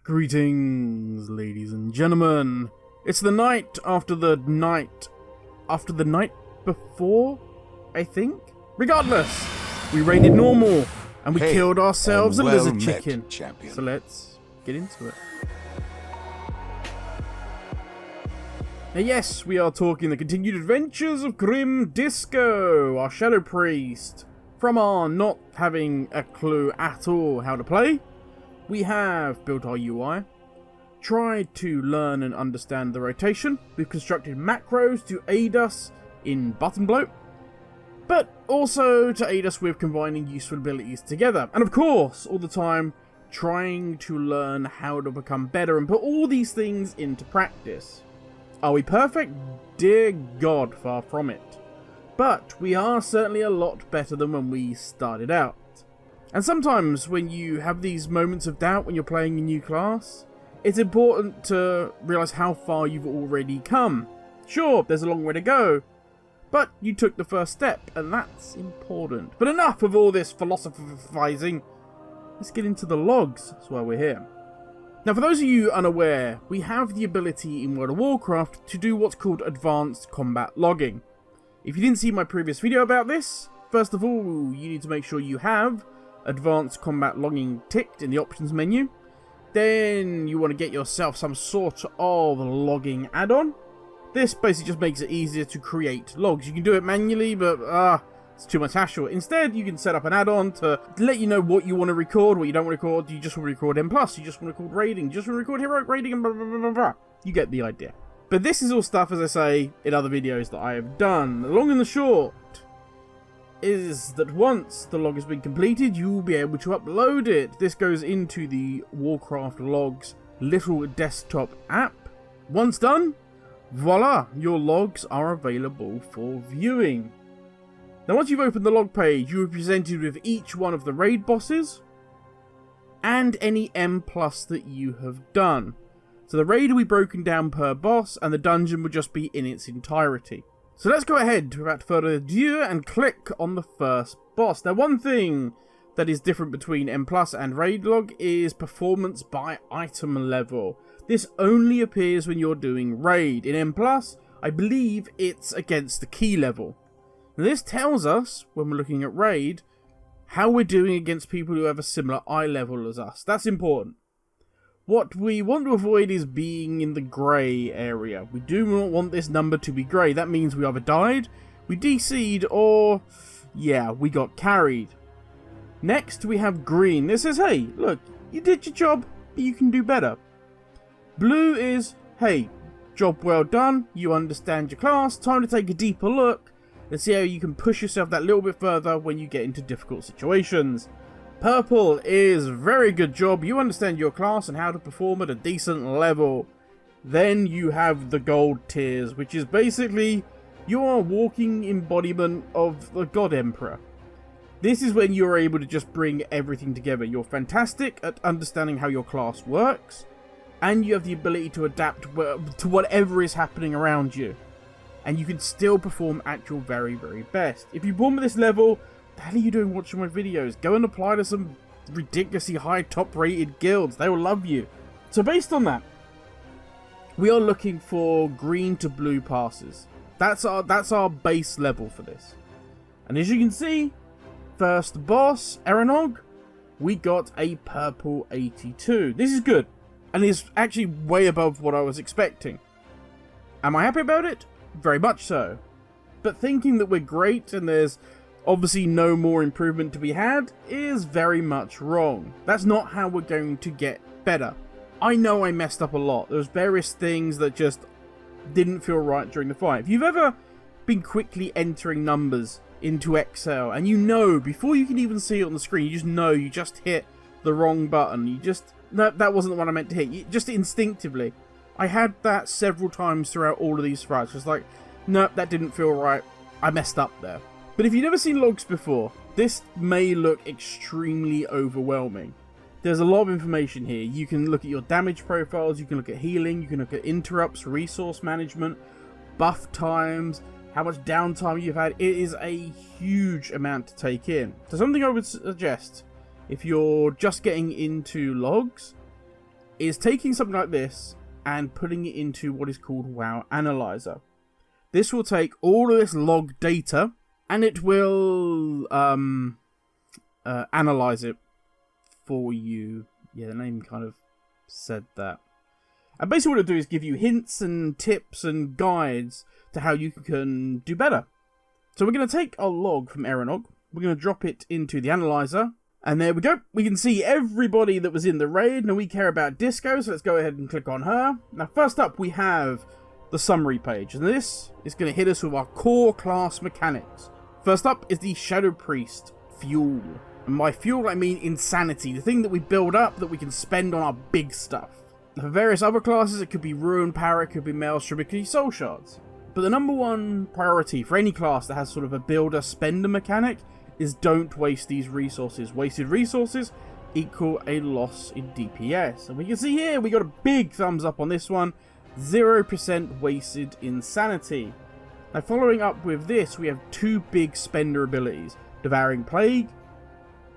Greetings, ladies and gentlemen. It's the night after the night before, I think? Regardless, we raided normal, and we killed ourselves a lizard chicken. So let's get into it. Now yes, we are talking the continued adventures of Grimdisco, our Shadow Priest. From our not having a clue at all how to play, we have built our UI, tried to learn and understand the rotation, we've constructed macros to aid us in button bloat, but also to aid us with combining useful abilities together. And of course, all the time, trying to learn how to become better and put all these things into practice. Are we perfect? Dear God, far from it. But we are certainly a lot better than when we started out. And sometimes when you have these moments of doubt when you're playing a new class, it's important to realise how far you've already come. Sure, there's a long way to go, but you took the first step, and that's important. But enough of all this philosophizing. Let's get into the logs. That's why we're here. Now, for those of you unaware, we have the ability in World of Warcraft to do what's called advanced combat logging. If you didn't see my previous video about this, first of all, you need to make sure you have advanced combat logging ticked in the options menu. Then you want to get yourself some sort of logging add-on. This basically just makes it easier to create logs. You can do it manually, but it's too much hassle. Instead, you can set up an add-on to let you know what you want to record, what you don't want to record. Do you just want to record M+, you just want to record raiding, you just want to record heroic raiding, and blah, blah, blah, blah, blah. You get the idea. But this is all stuff, as I say, in other videos that I have done. The long and the short is that once the log has been completed, you will be able to upload it. This goes into the Warcraft logs little desktop app. Once done, voila, your logs are available for viewing. Now once you've opened the log page, you are presented with each one of the raid bosses and any M+ that you have done. So the raid will be broken down per boss, and the dungeon will just be in its entirety. So let's go ahead, without further ado, and click on the first boss. Now one thing that is different between M+ and raid log is performance by item level. This only appears when you're doing raid. In M+, I believe it's against the key level. Now this tells us, when we're looking at raid, how we're doing against people who have a similar eye level as us. That's important. What we want to avoid is being in the grey area. We do not want this number to be grey. That means we either died, we DC'd, or, yeah, we got carried. Next, we have green. This says, hey, look, you did your job, but you can do better. Blue is, hey, job well done, you understand your class, time to take a deeper look and see how you can push yourself that little bit further when you get into difficult situations. Purple is very good job, you understand your class and how to perform at a decent level. Then you have the gold tiers, which is basically your walking embodiment of the God Emperor. This is when you're able to just bring everything together. You're fantastic at understanding how your class works, and you have the ability to adapt to whatever is happening around you. And you can still perform at your very, very best. If you perform at this level, what the hell are you doing watching my videos? Go and apply to some ridiculously high top rated guilds. They will love you. So based on that, we are looking for green to blue passes. That's our base level for this. And as you can see, first boss, Eranog, we got a purple 82. This is good. And is actually way above what I was expecting. Am I happy about it? Very much so. But thinking that we're great and there's obviously no more improvement to be had is very much wrong. That's not how we're going to get better. I know I messed up a lot. There was various things that just didn't feel right during the fight. If you've ever been quickly entering numbers into Excel and you know before you can even see it on the screen, you just know you just hit the wrong button. No, that wasn't the one I meant to hit. Just instinctively. I had that several times throughout all of these fights. Just like, nope, that didn't feel right. I messed up there. But if you've never seen logs before, this may look extremely overwhelming. There's a lot of information here. You can look at your damage profiles, you can look at healing, you can look at interrupts, resource management, buff times, how much downtime you've had. It is a huge amount to take in. So something I would suggest, if you're just getting into logs, is taking something like this and putting it into what is called WoW Analyzer. This will take all of this log data and it will analyze it for you. Yeah, the name kind of said that. And basically what it'll do is give you hints and tips and guides to how you can do better. So we're going to take our log from Eranog, we're going to drop it into the analyzer, and there we go. We can see everybody that was in the raid. Now we care about Disco, so let's go ahead and click on her. Now first up we have the summary page, and this is going to hit us with our core class mechanics. First up is the Shadow Priest fuel. And by fuel I mean insanity, the thing that we build up that we can spend on our big stuff. For various other classes it could be Ruin Power, it could be Maelstrom, it could be Soul Shards. But the number one priority for any class that has sort of a builder spender mechanic is don't waste these resources. Wasted resources equal a loss in DPS. And we can see here we got a big thumbs up on this one. 0% wasted insanity. Now following up with this we have two big spender abilities. Devouring Plague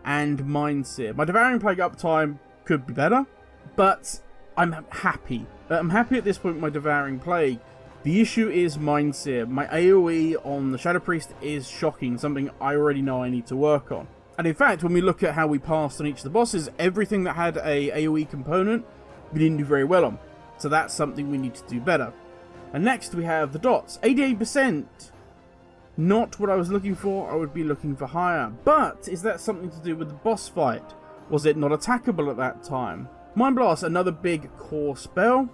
and Mind Sear. My Devouring Plague uptime could be better, but I'm happy. I'm happy at this point with my Devouring Plague. The issue is Mind Sear. My AoE on the Shadow Priest is shocking, something I already know I need to work on. And in fact, when we look at how we passed on each of the bosses, everything that had a AoE component, we didn't do very well on. So that's something we need to do better. And next we have the dots. 88%. Not what I was looking for. I would be looking for higher. But is that something to do with the boss fight? Was it not attackable at that time? Mind Blast, another big core spell.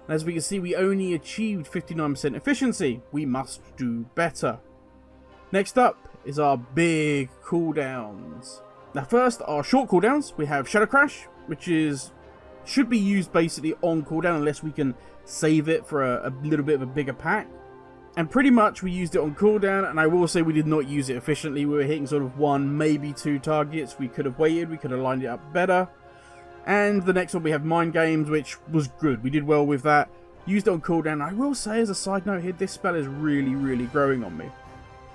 As we can see, we only achieved 59% efficiency. We must do better. Next up is our big cooldowns. Now first, our short cooldowns. We have Shadow Crash, which should be used basically on cooldown unless we can save it for a little bit of a bigger pack. And pretty much we used it on cooldown, and I will say we did not use it efficiently. We were hitting sort of 1, maybe 2 targets. We could have waited, we could have lined it up better. And the next one we have Mind Games, which was good. We did well with that. Used it on cooldown. I will say as a side note here, this spell is really growing on me.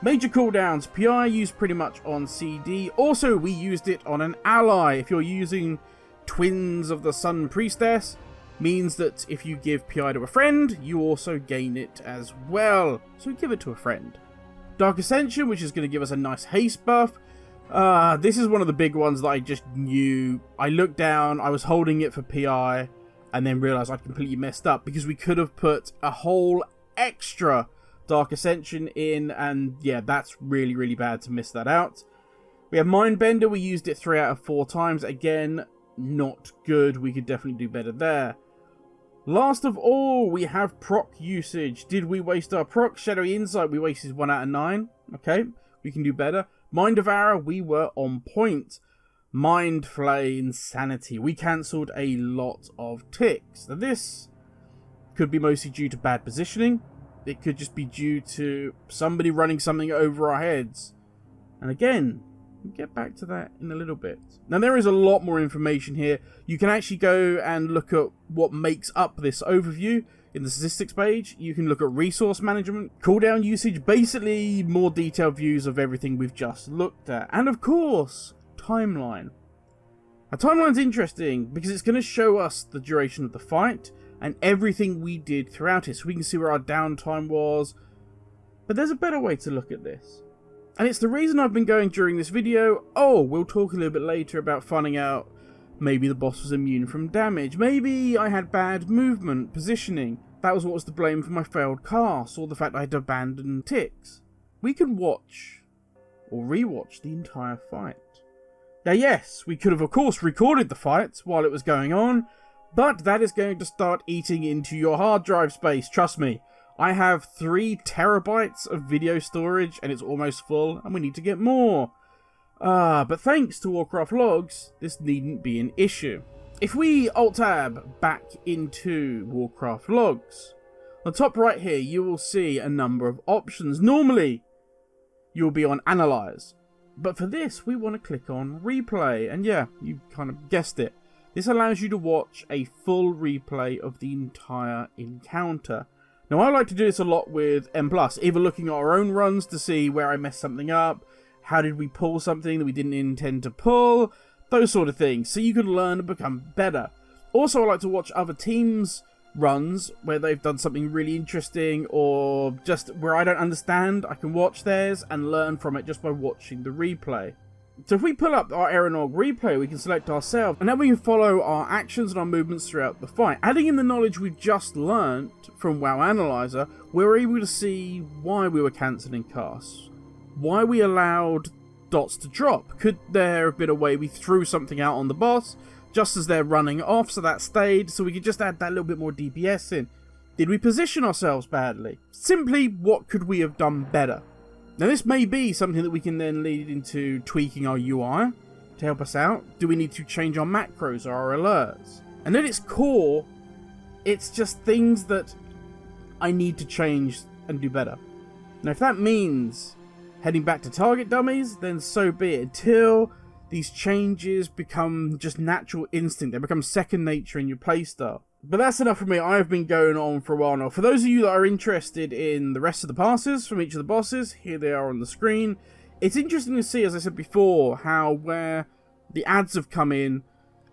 Major cooldowns. PI used pretty much on CD. Also, we used it on an ally. If you're using Twins of the Sun Priestess, means that if you give PI to a friend, you also gain it as well. So give it to a friend. Dark Ascension, which is going to give us a nice haste buff. This is one of the big ones that I just knew. I looked down, I was holding it for PI, and then realised I'd completely messed up, because we could have put a whole extra Dark Ascension in, and yeah, that's really bad to miss that out. We have Mindbender, we used it 3 out of 4 times. Again, not good, we could definitely do better there. Last of all, we have proc usage. Did we waste our proc? Shadowy Insight, we wasted 1 out of 9. Okay, we can do better. Mind Devourer, we were on point. Mind Flay, Insanity. We cancelled a lot of ticks. Now this could be mostly due to bad positioning. It could just be due to somebody running something over our heads. And again, we'll get back to that in a little bit. Now there is a lot more information here. You can actually go and look at what makes up this overview. In the statistics page, you can look at resource management, cooldown usage, basically more detailed views of everything we've just looked at. And of course, timeline. A timeline's interesting because it's going to show us the duration of the fight and everything we did throughout it, so we can see where our downtime was. But there's a better way to look at this. And it's the reason I've been going during this video. Oh, we'll talk a little bit later about finding out maybe the boss was immune from damage. Maybe I had bad movement, positioning. That was what was to blame for my failed cast, or the fact I had abandoned ticks. We can watch, or rewatch, the entire fight. Now yes, we could have of course recorded the fight while it was going on, but that is going to start eating into your hard drive space, trust me. I have 3 terabytes of video storage and it's almost full, and we need to get more. But thanks to Warcraft logs, this needn't be an issue. If we Alt-Tab back into Warcraft logs, on the top right here you will see a number of options. Normally, you'll be on Analyze. But for this, we want to click on Replay. And yeah, you kind of guessed it. This allows you to watch a full replay of the entire encounter. Now, I like to do this a lot with M+, either looking at our own runs to see where I messed something up, how did we pull something that we didn't intend to pull, those sort of things, so you can learn and become better. Also, I like to watch other teams' runs where they've done something really interesting, or just where I don't understand. I can watch theirs and learn from it just by watching the replay. So if we pull up our Aeronog replay, we can select ourselves, and then we can follow our actions and our movements throughout the fight. Adding in the knowledge we've just learnt from WoW Analyzer, we're able to see why we were cancelling casts, why we allowed dots to drop. Could there have been a way we threw something out on the boss just as they're running off, so that stayed, so we could just add that little bit more DPS in? Did we position ourselves badly? Simply, what could we have done better? Now, this may be something that we can then lead into tweaking our UI to help us out. Do we need to change our macros or our alerts? And at its core, it's just things that I need to change and do better. Now, if that means heading back to target dummies, then so be it. Until these changes become just natural instinct, they become second nature in your playstyle. But that's enough for me. I have been going on for a while now. For those of you that are interested in the rest of the passes from each of the bosses, here they are on the screen. It's interesting to see, as I said before, how where the ads have come in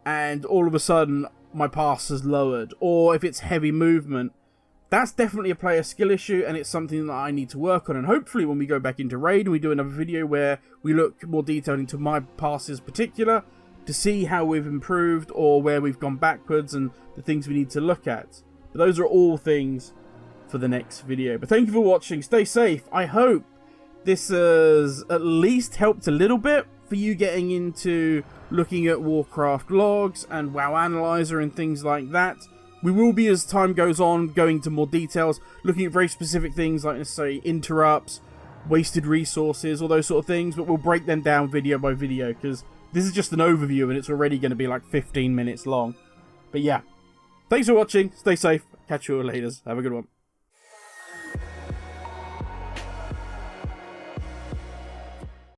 and all of a sudden my pass has lowered, or if it's heavy movement. That's definitely a player skill issue, and it's something that I need to work on. And hopefully when we go back into Raid and we do another video where we look more detailed into my passes in particular, to see how we've improved or where we've gone backwards and the things we need to look at. But those are all things for the next video. But thank you for watching. Stay safe. I hope this has at least helped a little bit for you getting into looking at Warcraft logs and WoW Analyzer and things like that. We will be, as time goes on, going into more details, looking at very specific things like necessarily interrupts, wasted resources, all those sort of things, but we'll break them down video by video, because this is just an overview and it's already going to be like 15 minutes long. But yeah, thanks for watching, stay safe, catch you all later, have a good one.